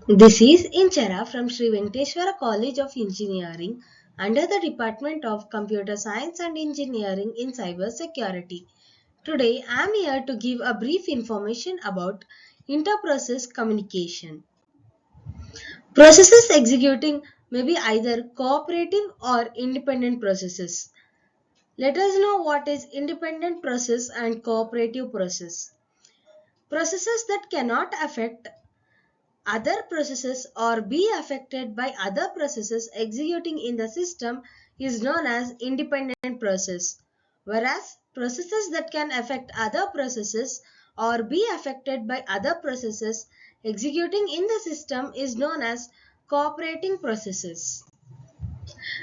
This is Inchara from Sri Venkateswara College of Engineering under the Department of Computer Science and Engineering in Cyber Security. Today I am here to give a brief information about interprocess communication. Processes executing may be either cooperative or independent processes. Let us know what is independent process and cooperative process. Processes that cannot affect other processes or be affected by other processes executing in the system is known as independent process, whereas processes that can affect other processes or be affected by other processes executing in the system is known as cooperating processes.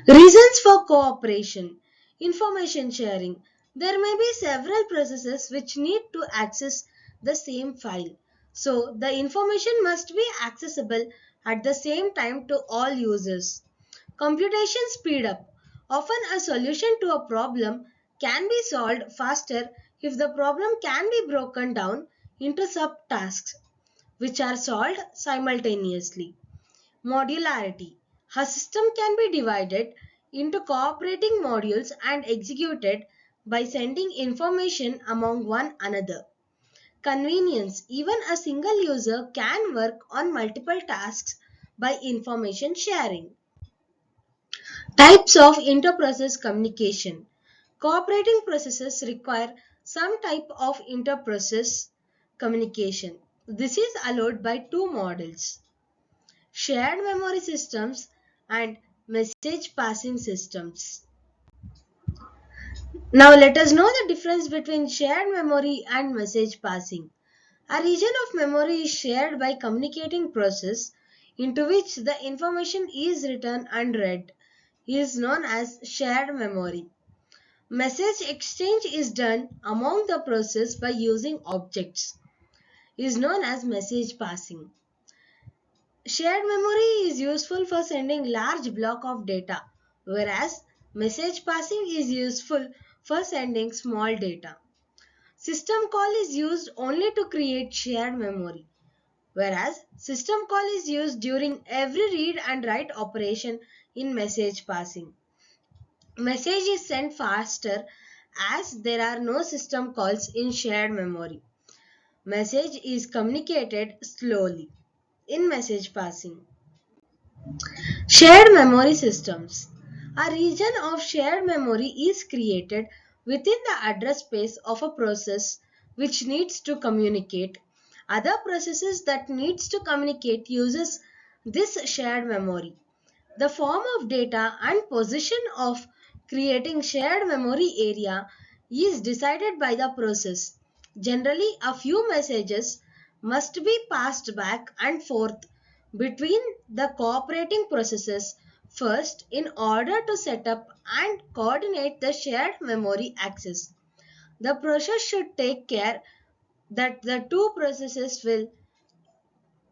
Reasons for cooperation. Information sharing. There may be several processes which need to access the same file. So, the information must be accessible at the same time to all users. Computation speed up. Often a solution to a problem can be solved faster if the problem can be broken down into subtasks which are solved simultaneously. Modularity. A system can be divided into cooperating modules and executed by sending information among one another. Convenience. Even a single user can work on multiple tasks by information sharing. Types of interprocess communication. Cooperating processes require some type of interprocess communication. This is allowed by two models: shared memory systems and message passing systems. Now let us know the difference between shared memory and message passing. A region of memory is shared by communicating process into which the information is written and read is known as shared memory. Message exchange is done among the process by using objects is known as message passing. Shared memory is useful for sending large block of data, whereas message passing is useful for sending small data. System call is used only to create shared memory, whereas system call is used during every read and write operation in message passing. Message is sent faster as there are no system calls in shared memory. Message is communicated slowly in message passing. Shared memory systems. A region of shared memory is created within the address space of a process which needs to communicate. Other processes that needs to communicate uses this shared memory. The form of data and position of creating shared memory area is decided by the process. Generally, a few messages must be passed back and forth between the cooperating processes first in order to set up and coordinate the shared memory access. The process should take care that the two processes will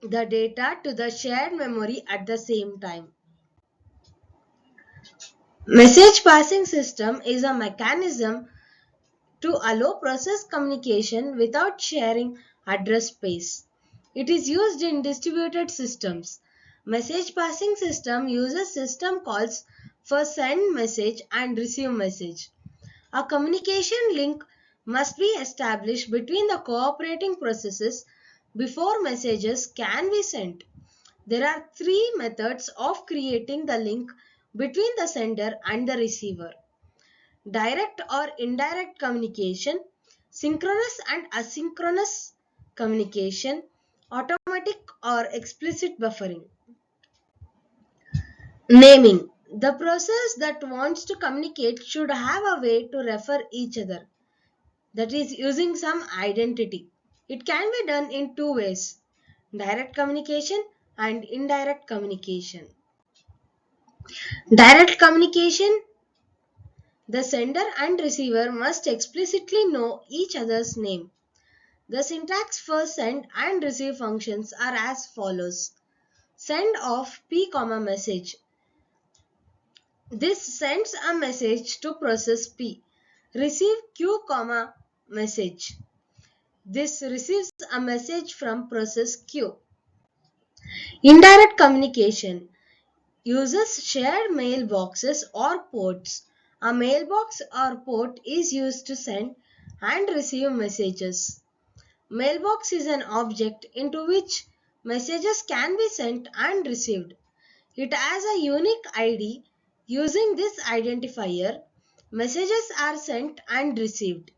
the data to the shared memory at the same time. Message passing system is a mechanism to allow process communication without sharing address space. It is used in distributed systems. Message passing system uses system calls for send message and receive message. A communication link must be established between the cooperating processes before messages can be sent. There are three methods of creating the link between the sender and the receiver: direct or indirect communication, synchronous and asynchronous communication, automatic or explicit buffering. Naming. The process that wants to communicate should have a way to refer each other, that is, using some identity. It can be done in two ways: direct communication and indirect communication. Direct communication. The sender and receiver must explicitly know each other's name. The syntax for send and receive functions are as follows: send of p, message. This sends a message to process P. Receive q, message. This receives a message from process Q. Indirect communication uses shared mailboxes or ports. A mailbox or port is used to send and receive messages. Mailbox is an object into which messages can be sent and received. It has a unique ID. Using this identifier, messages are sent and received.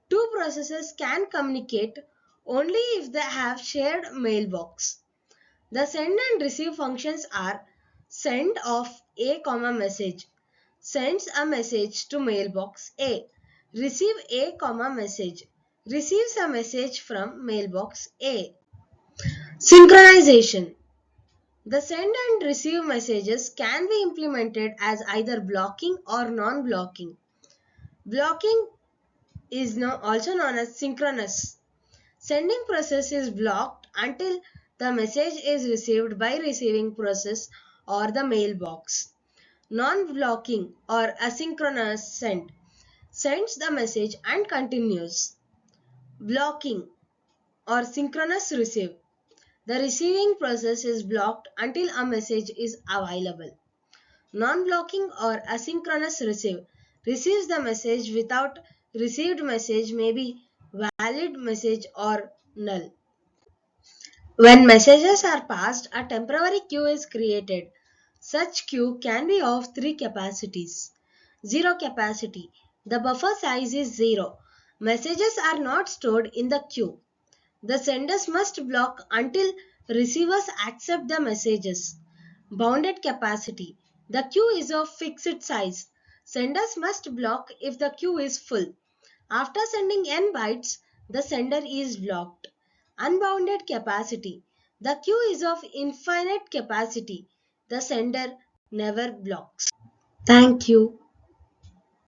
Two processes can communicate only if they have shared mailbox. The send and receive functions are send of a comma message sends a message to mailbox A. Receive a comma message receives a message from mailbox A. Synchronization. The send and receive messages can be implemented as either blocking or non-blocking. Blocking is also known as synchronous. Sending process is blocked until the message is received by receiving process or the mailbox. Non-blocking or asynchronous send sends the message and continues. Blocking or synchronous receive. The receiving process is blocked until a message is available. Non-blocking or asynchronous receive receives the message without received message may be valid message or null. When messages are passed, a temporary queue is created. Such queue can be of three capacities. Zero capacity. The buffer size is zero. Messages are not stored in the queue. The senders must block until receivers accept the messages. Bounded capacity. The queue is of fixed size. Senders must block if the queue is full. After sending n bytes, the sender is blocked. Unbounded capacity. The queue is of infinite capacity. The sender never blocks. Thank you.